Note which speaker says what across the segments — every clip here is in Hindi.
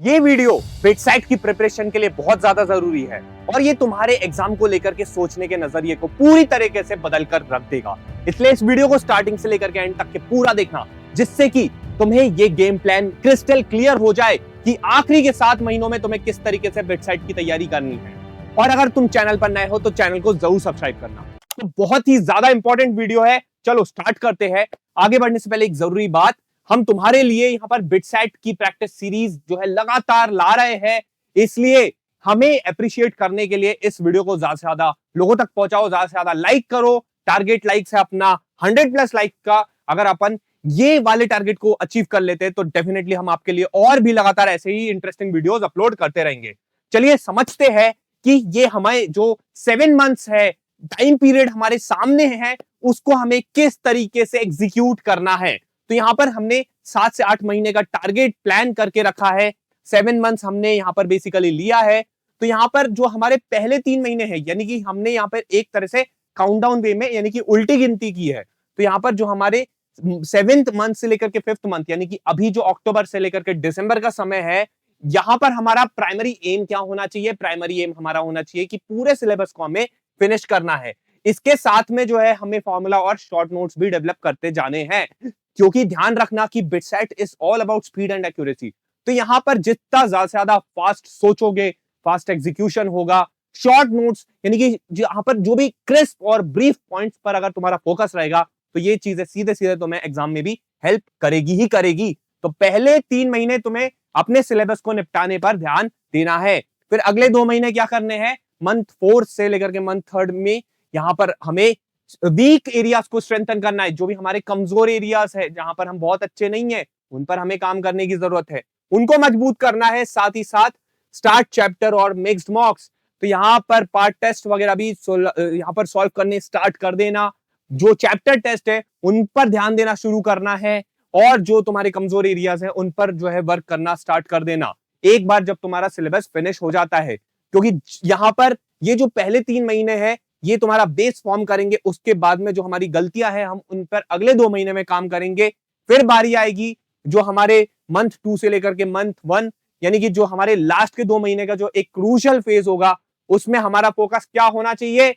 Speaker 1: ये वीडियो बिटसाइट की प्रिपरेशन के लिए बहुत ज्यादा जरूरी है और ये तुम्हारे एग्जाम को लेकर के सोचने के नजरिए को पूरी तरीके से बदल कर रख देगा। इसलिए इस वीडियो को स्टार्टिंग से लेकर के एंड तक के पूरा देखना, जिससे कि तुम्हें ये गेम प्लान क्रिस्टल क्लियर हो जाए कि आखिरी के 7 महीनों में तुम्हें किस तरीके से बिटसाइट की तैयारी करनी है। और अगर तुम चैनल पर नए हो तो चैनल को जरूर सब्सक्राइब करना। तो बहुत ही ज्यादा इंपॉर्टेंट वीडियो है, चलो स्टार्ट करते हैं। आगे बढ़ने से पहले एक जरूरी बात, हम तुम्हारे लिए यहाँ पर बिटसाइट की प्रैक्टिस सीरीज जो है लगातार ला रहे हैं, इसलिए हमें अप्रिशिएट करने के लिए इस वीडियो को ज्यादा से ज्यादा लोगों तक पहुंचाओ, ज्यादा से ज्यादा लाइक करो। टारगेट लाइक है अपना 100+ लाइक का। अगर अपन ये वाले टारगेट को अचीव कर लेते हैं तो डेफिनेटली हम आपके लिए और भी लगातार ऐसे ही इंटरेस्टिंग वीडियोस अपलोड करते रहेंगे। चलिए समझते हैं कि ये हमारे जो 7 मंथ्स है, टाइम पीरियड हमारे सामने है, उसको हमें किस तरीके से एग्जीक्यूट करना है। तो यहां पर हमने 7 से 8 महीने का टारगेट प्लान करके रखा है। 7 मंथ्स हमने यहां पर बेसिकली लिया है। तो यहां पर जो हमारे पहले 3 महीने हैं, यानी कि हमने यहां पर एक तरह से काउंटडाउन वे में यानी कि उल्टी गिनती की है। तो यहां पर जो हमारे 7th मंथ से लेकर के 5th मंथ, यानी कि अभी जो अक्टूबर से लेकर के दिसंबर का समय है, यहां पर हमारा प्राइमरी एम क्या होना चाहिए? प्राइमरी एम हमारा होना चाहिए कि पूरे सिलेबस को हमें फिनिश करना है। इसके साथ में जो है हमें फॉर्मूला और शॉर्ट नोट्स भी डेवलप करते जाने हैं, क्योंकि ध्यान रखना कि BITSAT is all about speed and accuracy. तो यहां पर जितना ज्यादा से ज्यादा फास्ट सोचोगे, फास्ट एग्जीक्यूशन होगा। शॉर्ट नोट्स यानी कि यहां पर जो भी क्रिस्प और ब्रीफ पॉइंट्स पर अगर तुम्हारा फोकस रहेगा तो ये चीजें सीधे सीधे तुम्हें एग्जाम में भी हेल्प करेगी ही करेगी। तो पहले 3 महीने तुम्हें अपने सिलेबस को निपटाने पर ध्यान देना है। फिर अगले 2 महीने क्या करने हैं? मंथ 4 से लेकर के मंथ 3 में यहां पर हमें वीक एरियाज को स्ट्रेंथन करना है। जो भी हमारे कमजोर एरियाज है, जहां पर हम बहुत अच्छे नहीं है, उन पर हमें काम करने की जरूरत है, उनको मजबूत करना है। साथ ही साथ स्टार्ट चैप्टर और मिक्स्ड मॉक्स, तो यहाँ पर पार्ट टेस्ट वगैरह भी यहाँ पर सॉल्व करने स्टार्ट कर देना। जो चैप्टर टेस्ट है उन पर ध्यान देना शुरू करना है, और जो तुम्हारे कमजोर एरियाज है उन पर जो है वर्क करना स्टार्ट कर देना एक बार जब तुम्हारा सिलेबस फिनिश हो जाता है। क्योंकि यहाँ पर ये जो पहले 3 महीने हैं ये तुम्हारा बेस फॉर्म करेंगे। उसके बाद में जो हमारी गलतियां हैं हम उन पर अगले 2 महीने में काम करेंगे। फिर बारी आएगी जो हमारे मंथ 2 से लेकर के मंथ 1, यानी कि जो हमारे लास्ट के 2 महीने का जो एक क्रूशियल फेज होगा, उसमें हमारा फोकस क्या होना चाहिए?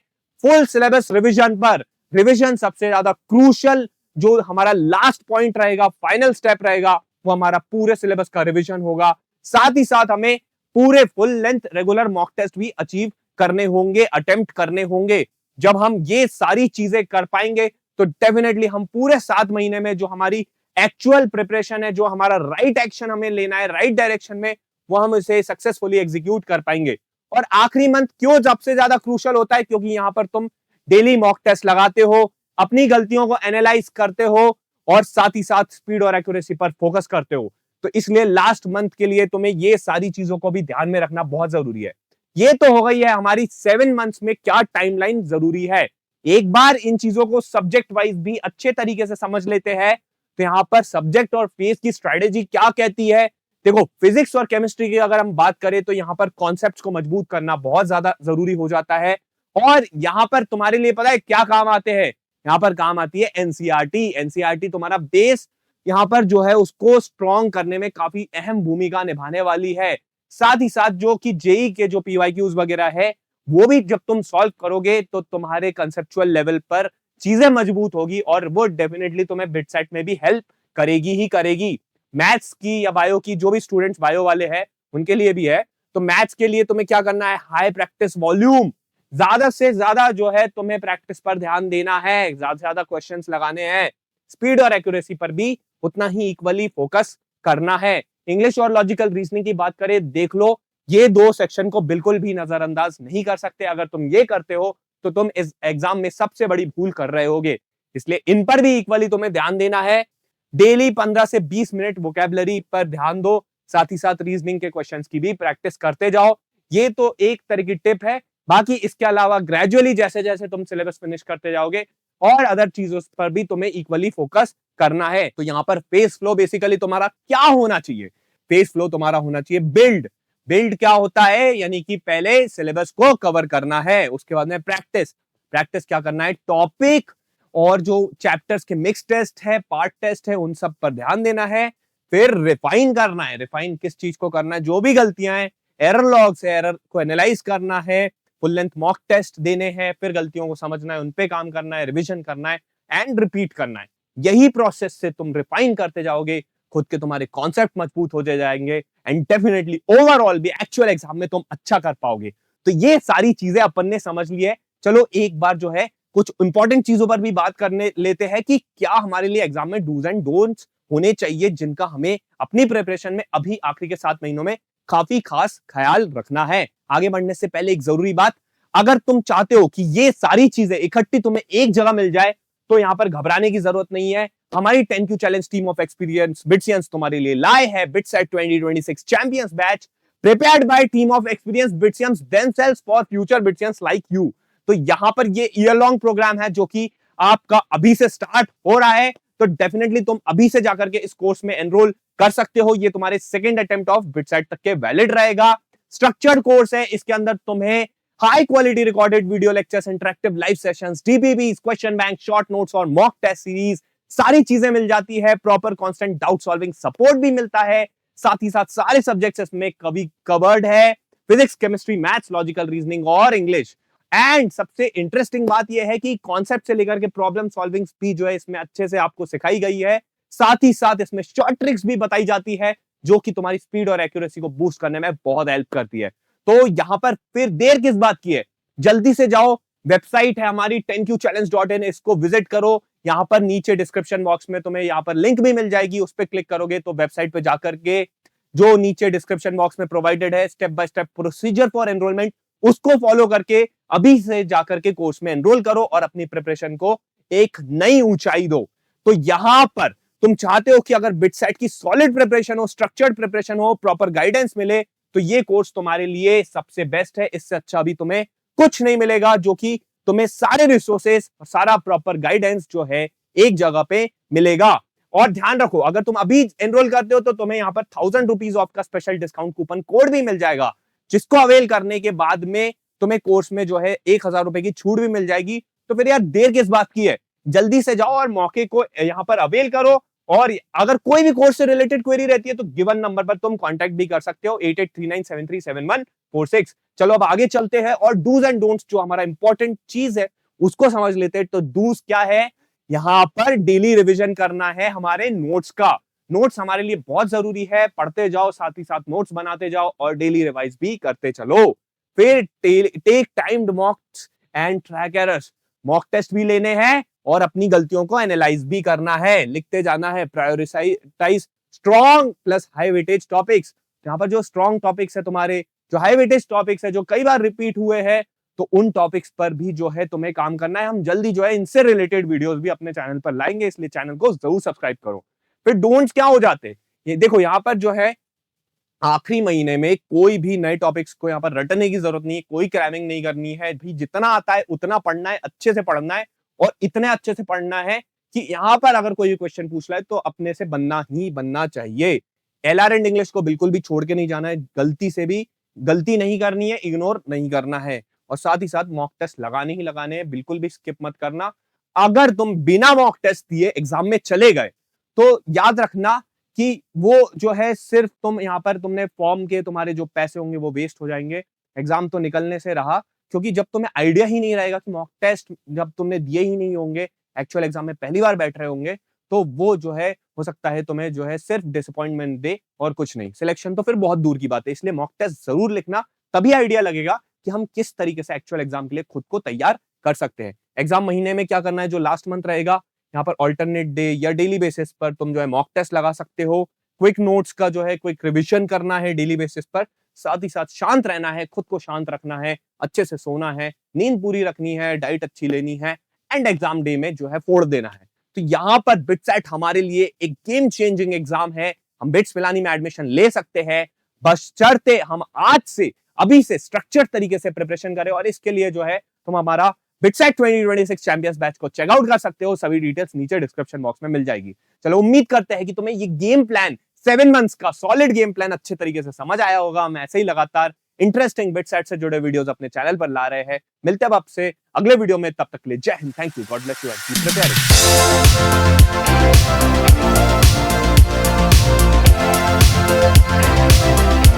Speaker 1: फुल सिलेबस रिविजन पर। रिविजन सबसे ज्यादा क्रूशियल, जो हमारा लास्ट पॉइंट रहेगा, फाइनल स्टेप रहेगा, वो हमारा पूरे सिलेबस का रिविजन होगा। साथ ही साथ हमें पूरे full length regular mock test भी अचीव करने होंगे, अटेम्प्ट करने होंगे। जब हम ये सारी चीजें कर पाएंगे तो डेफिनेटली हम पूरे 7 महीने में जो हमारी एक्चुअल प्रिपरेशन है, जो हमारा राइट एक्शन हमें लेना है राइट डायरेक्शन में, वो हम इसे सक्सेसफुली एग्जीक्यूट कर पाएंगे। और आखिरी मंथ क्यों सबसे ज्यादा क्रूशियल होता है? क्योंकि यहां पर तुम डेली मॉक टेस्ट लगाते हो, अपनी गलतियों को एनालाइज करते हो, और साथ ही साथ स्पीड और एक्यूरेसी पर फोकस करते हो। तो इसलिए लास्ट मंथ के लिए तुम्हें ये सारी चीजों को भी ध्यान में रखना बहुत जरूरी है। ये तो हो गई है हमारी 7 मंथ्स में क्या टाइमलाइन जरूरी है। एक बार इन चीजों को सब्जेक्ट वाइज भी अच्छे तरीके से समझ लेते हैं तो यहाँ पर सब्जेक्ट और फेज की स्ट्रेटेजी क्या कहती है। देखो, फिजिक्स और केमिस्ट्री की अगर हम बात करें तो यहाँ पर कॉन्सेप्ट्स को मजबूत करना बहुत ज्यादा जरूरी हो जाता है। और यहाँ पर तुम्हारे लिए पता है क्या काम आते हैं? यहाँ पर काम आती है एनसीईआरटी। एनसीईआरटी तुम्हारा बेस यहाँ पर जो है उसको स्ट्रॉन्ग करने में काफी अहम भूमिका निभाने वाली है। साथ ही साथ जो कि जेई के जो पीवाईक्यूज वगैरह है, वो भी जब तुम सॉल्व करोगे तो तुम्हारे कंसेप्चुअल लेवल पर चीजें मजबूत होगी, और वो डेफिनेटली तुम्हें बिटसाइट में भी हेल्प करेगी ही करेगी। मैथ्स की या बायो की, जो भी स्टूडेंट्स बायो वाले हैं उनके लिए भी है। तो मैथ्स के लिए तुम्हें क्या करना है? हाई प्रैक्टिस वॉल्यूम, ज्यादा से ज्यादा जो है तुम्हें प्रैक्टिस पर ध्यान देना है, ज्यादा से ज्यादा क्वेश्चंस लगाने हैं। स्पीड और एक्यूरेसी पर भी उतना ही इक्वली फोकस करना है। इंग्लिश और लॉजिकल रीजनिंग की बात करें, देख लो, ये 2 सेक्शन को बिल्कुल भी नजरअंदाज नहीं कर सकते। अगर तुम ये करते हो तो तुम इस एग्जाम में सबसे बड़ी भूल कर रहे होगे। इसलिए इन पर भी इक्वली तुम्हें ध्यान देना है। डेली 15 से 20 मिनट वोकैबुलरी पर ध्यान दो। साथ ही साथ रीजनिंग के क्वेश्चंस की भी प्रैक्टिस करते जाओ। ये तो एक तरह की टिप है। बाकी इसके अलावा ग्रेजुअली जैसे जैसे तुम सिलेबस फिनिश करते जाओगे और अदर चीजों पर भी तुम्हें इक्वली फोकस करना है। तो यहां पर फेज फ्लो बेसिकली तुम्हारा क्या होना चाहिए? फेज फ्लो तुम्हारा होना चाहिए बिल्ड। बिल्ड क्या होता है? यानी कि पहले सिलेबस को कवर करना है, उसके बाद में प्रैक्टिस। प्रैक्टिस क्या करना है? टॉपिक और जो चैप्टर्स के मिक्स टेस्ट है, पार्ट टेस्ट है, उन सब पर ध्यान देना है। फिर रिफाइन करना है। रिफाइन किस चीज को करना है? जो भी गलतियां हैं, एरर लॉग्स है, एरर को एनालाइज करना है, फुल लेंथ मॉक टेस्ट देने हैं, फिर गलतियों को समझना है, उनपे काम करना है, रिवीजन करना है एंड रिपीट करना है। यही प्रोसेस से तुम रिफाइन करते जाओगे, खुद के तुम्हारे कॉन्सेप्ट मजबूत होते जाएंगे एंड डेफिनेटली ओवरऑल भी एक्चुअल एग्जाम में तुम अच्छा कर पाओगे। तो ये सारी चीजें अपन ने समझ ली है। चलो एक बार जो है कुछ इंपॉर्टेंट चीजों पर भी बात करने लेते हैं कि क्या हमारे लिए एग्जाम में डूज एंड डोंट्स होने चाहिए, जिनका हमें अपनी प्रिपरेशन में अभी आखिरी के 7 महीनों में काफी खास ख्याल रखना है। आगे बढ़ने से पहले एक जरूरी बात, अगर तुम चाहते हो कि ये सारी चीजें इकट्ठी तुम्हें एक जगह मिल जाए तो यहां पर घबराने की जरूरत नहीं है। हमारी 10Q challenge team of experience BITSians तुम्हारे लिए लाए है BITSAT 2026 champions batch, prepared by team of experience BITSians themselves for future BITSians like you. तो यहां पर ये ईयर लॉन्ग प्रोग्राम है जो कि आपका अभी से स्टार्ट हो रहा है। तो डेफिनेटली तुम अभी से जाकर के इस कोर्स में एनरोल कर सकते हो। ये तुम्हारे सेकंड अटेम्प्ट ऑफ बिटसेट तक के वैलिड रहेगा। स्ट्रक्चर्ड कोर्स है, इसके अंदर तुम्हें high quality recorded video lectures, interactive live sessions, DPPs, question bank, short notes और मॉक टेस्ट सीरीज, सारी चीजें मिल जाती है। Proper constant doubt solving support भी मिलता है। साथ ही साथ सारे सब्जेक्ट्स इसमें कवर्ड है, physics, chemistry, maths, logical reasoning और इंग्लिश। एंड सबसे इंटरेस्टिंग बात यह है कि कॉन्सेप्ट से लेकर के प्रॉब्लम सॉल्विंग स्पीड जो है इसमें अच्छे से आपको सिखाई गई है। साथ ही साथ इसमें शॉर्ट ट्रिक्स भी बताई जाती है जो कि तुम्हारी स्पीड और एक्यूरेसी को बूस्ट करने में बहुत हेल्प करती है। तो यहां पर फिर देर किस बात की है, जल्दी से जाओ, वेबसाइट है हमारी 10qchallenge.in, इसको विजिट करो। यहां पर नीचे डिस्क्रिप्शन बॉक्स में तुम्हें यहां पर लिंक भी मिल जाएगी, उस पर क्लिक करोगे तो वेबसाइट पे जाकर के जो नीचे डिस्क्रिप्शन बॉक्स में प्रोवाइडेड है step by step procedure for enrolment, उसको फॉलो करके अभी से जाकर के कोर्स में एनरोल करो और अपनी प्रिपरेशन को एक नई ऊंचाई दो। तो यहां पर तुम चाहते हो कि अगर बिटसेट की सॉलिड प्रिपरेशन हो, स्ट्रक्चर्ड प्रिपरेशन हो, प्रॉपर गाइडेंस मिले, तो ये कोर्स तुम्हारे लिए सबसे बेस्ट है। इससे अच्छा भी तुम्हें कुछ नहीं मिलेगा, जो कि तुम्हें सारे रिसोर्सेस और सारा प्रॉपर गाइडेंस जो है एक जगह पे मिलेगा। और ध्यान रखो, अगर तुम अभी एनरोल करते हो तो तुम्हें यहाँ पर 1000 रुपीज ऑफ का स्पेशल डिस्काउंट कूपन कोड भी मिल जाएगा, जिसको अवेल करने के बाद में तुम्हें कोर्स में जो है 1000 रुपए की छूट भी मिल जाएगी। तो फिर यार देर किस बात की है, जल्दी से जाओ और मौके को यहाँ पर अवेल करो। और अगर कोई भी कोर्स से रिलेटेड क्वेरी रहती है तो गिवन नंबर पर तुम कांटेक्ट भी कर सकते हो 8839737146। चलो अब आगे चलते हैं और डूज एंड डोंट्स, जो हमारा इंपॉर्टेंट चीज है उसको समझ लेते हैं। तो डूज क्या है, यहाँ पर डेली रिवीजन करना है हमारे नोट्स का। नोट्स हमारे लिए बहुत जरूरी है, पढ़ते जाओ, साथ ही साथ नोट्स बनाते जाओ और डेली रिवाइज भी करते चलो। फिर take timed mocks and track errors, mock test भी लेने हैं और अपनी गलतियों को एनालाइज भी करना है, लिखते जाना है। Prioritize strong plus high weightage topics, यहाँ पर जो स्ट्रॉन्ग टॉपिक्स है तुम्हारे, जो हाई वेटेज टॉपिक्स है, जो कई बार रिपीट हुए हैं, तो उन टॉपिक्स पर भी जो है तुम्हें काम करना है। हम जल्दी जो है इनसे रिलेटेड वीडियोस भी अपने चैनल पर लाएंगे, इसलिए चैनल को जरूर सब्सक्राइब करो। फिर डोंट्स क्या हो जाते, ये देखो यहाँ पर जो है आखिरी महीने में कोई भी नए टॉपिक्स को यहाँ पर रटने की जरूरत नहीं है, कोई क्रैमिंग नहीं करनी है भी, जितना आता है उतना पढ़ना है, अच्छे से पढ़ना है और इतने अच्छे से पढ़ना है कि यहाँ पर अगर कोई क्वेश्चन पूछ रहा है तो अपने से बनना ही बनना चाहिए। एलआर एंड इंग्लिश को बिल्कुल भी छोड़ के नहीं जाना है, गलती से भी गलती नहीं करनी है, इग्नोर नहीं करना है। और साथ ही साथ मॉक टेस्ट लगाने ही लगाने हैं, बिल्कुल भी स्किप मत करना। अगर तुम बिना मॉक टेस्ट दिए एग्जाम में चले गए तो याद रखना कि वो जो है सिर्फ तुम यहाँ पर तुमने फॉर्म के तुम्हारे जो पैसे होंगे वो वेस्ट हो जाएंगे। एग्जाम तो निकलने से रहा, क्योंकि जब तुम्हें आइडिया ही नहीं रहेगा कि मॉक टेस्ट जब तुमने दिए ही नहीं होंगे, एक्चुअल एग्जाम में पहली बार बैठ रहे होंगे, तो वो जो है हो सकता है तुम्हें जो है सिर्फ डिसअपॉइंटमेंट दे और कुछ नहीं। सिलेक्शन तो फिर बहुत दूर की बात है, इसलिए मॉक टेस्ट जरूर लिखना, तभी आइडिया लगेगा कि हम किस तरीके से एक्चुअल एग्जाम के लिए खुद को तैयार कर सकते हैं। एग्जाम महीने में क्या करना है, जो लास्ट मंथ रहेगा, यहाँ पर ऑल्टरनेट डे या डेली बेसिस पर तुम जो है मॉक टेस्ट लगा सकते हो। क्विक नोट्स का जो है क्विक रिवीजन करना है डेली बेसिस पर। साथ ही साथ शांत रहना है, खुद को शांत रखना है, अच्छे से सोना है, नींद पूरी रखनी है, डाइट अच्छी लेनी है एंड एग्जाम डे में जो है फोड़ देना है। तो यहाँ पर बिटसेट हमारे लिए एक गेम चेंजिंग एग्जाम है। हम बिट्स पिलानी में एडमिशन ले सकते हैं, बशर्ते हम आज से अभी से स्ट्रक्चर तरीके से प्रिपरेशन करें। और इसके लिए जो है तुम हमारा बिटसेट 2026 चैंपियंस बैच को चेकआउट कर सकते हो, सभी डिटेल्स नीचे डिस्क्रिप्शन बॉक्स में मिल जाएगी। चलो उम्मीद करते हैं कि तुम्हें ये गेम प्लान 7 मंथ्स का सॉलिड गेम प्लान अच्छे तरीके से समझ आया होगा। हम ऐसे ही लगातार इंटरेस्टिंग बिटसेट से जुड़े वीडियोस अपने चैनल पर ला रहे हैं। मिलते हैं अब आपसे अगले वीडियो में, तब तक के लिए जय Hind, thank you, God bless you and keep preparing.
Speaker 2: है।